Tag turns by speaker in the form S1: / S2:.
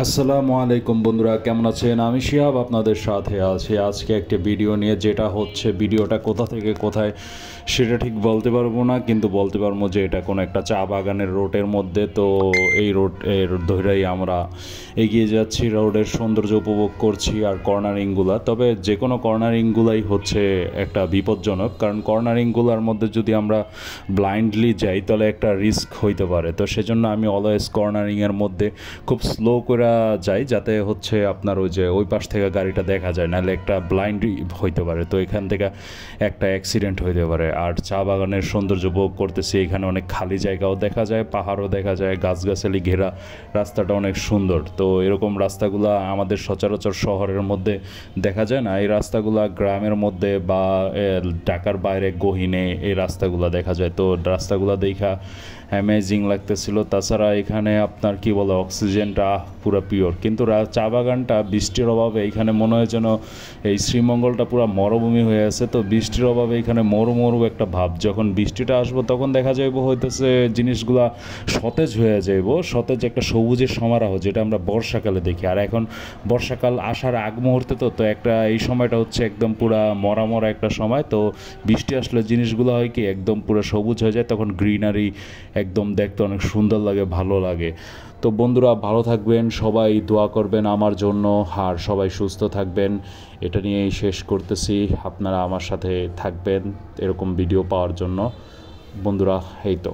S1: আসসালামু আলাইকুম বন্ধুরা, কেমন আছেন? আমি শিহাব আপনাদের সাথে আছি আজকে একটা ভিডিও নিয়ে। যেটা হচ্ছে ভিডিওটা কোথা থেকে কোথায় সেটা ঠিক বলতে পারবো না, কিন্তু বলতে পারবো যে এটা কোনো একটা চা বাগানের রোডের মধ্যে। তো এই রোড ধরেই আমরা এগিয়ে যাচ্ছি, রোডের সৌন্দর্য উপভোগ করছি আর কর্নারিংগুলা। তবে যে কোনো কর্নারিংগুলাই হচ্ছে একটা বিপজ্জনক, কারণ কর্নারিংগুলোর মধ্যে যদি আমরা ব্লাইন্ডলি যাই তাহলে একটা রিস্ক হইতে পারে। তো সেজন্য আমি অলওয়েজ কর্নারিংয়ের মধ্যে খুব স্লো করে যাই, যাতে হচ্ছে আপনার ওই যে ওই পাশ থেকে গাড়িটা দেখা যায়, নাহলে একটা ব্লাইন্ড হইতে পারে। তো এখান থেকে একটা অ্যাক্সিডেন্ট হইতে পারে। আর চা বাগানের সৌন্দর্য উপভোগ করতেছি, এখানে অনেক খালি জায়গাও দেখা যায়, পাহাড়ও দেখা যায়, গাছগাছালি ঘেরা রাস্তাটা অনেক সুন্দর। তো এরকম রাস্তাগুলো আমাদের সচরাচর শহরের মধ্যে দেখা যায় না। এই রাস্তাগুলো গ্রামের মধ্যে বা ঢাকার বাইরে গহীনে এই রাস্তাগুলো দেখা যায়। তো রাস্তাগুলো দেখা অ্যামেজিং লাগতেছিল। তাছাড়া এখানে আপনার কি বলে অক্সিজেনটা পুরো পিওর। কিন্তু চা বাগানটা বৃষ্টির অভাবে এখানে মনে হয় যেন এই শ্রীমঙ্গলটা পুরো মরুভূমি হয়ে আছে। তো বৃষ্টির অভাবে এখানে মরু মরু একটা ভাব। যখন বৃষ্টিটা আসবো তখন দেখা যাইব হইতেছে জিনিসগুলা সতেজ হয়ে যাইব, সতেজ একটা সবুজের সমারোহ, যেটা আমরা বর্ষাকালে দেখি। আর এখন বর্ষাকাল আসার আগ মুহূর্তে তো একটা এই সময়টা হচ্ছে একদম পুরা মরা মরা একটা সময়। তো বৃষ্টি আসলে জিনিসগুলো হয় কি একদম পুরো সবুজ হয়ে যায়, তখন গ্রিনারি একদম দেখতে অনেক সুন্দর লাগে, ভালো লাগে। তো বন্ধুরা ভালো থাকবেন, সবাই দোয়া করবেন আমার জন্য, আর সবাই সুস্থ থাকবেন। এটা নিয়েই শেষ করতেছি। আপনারা আমার সাথে থাকবেন এরকম ভিডিও পাওয়ার জন্য। বন্ধুরা এই তো।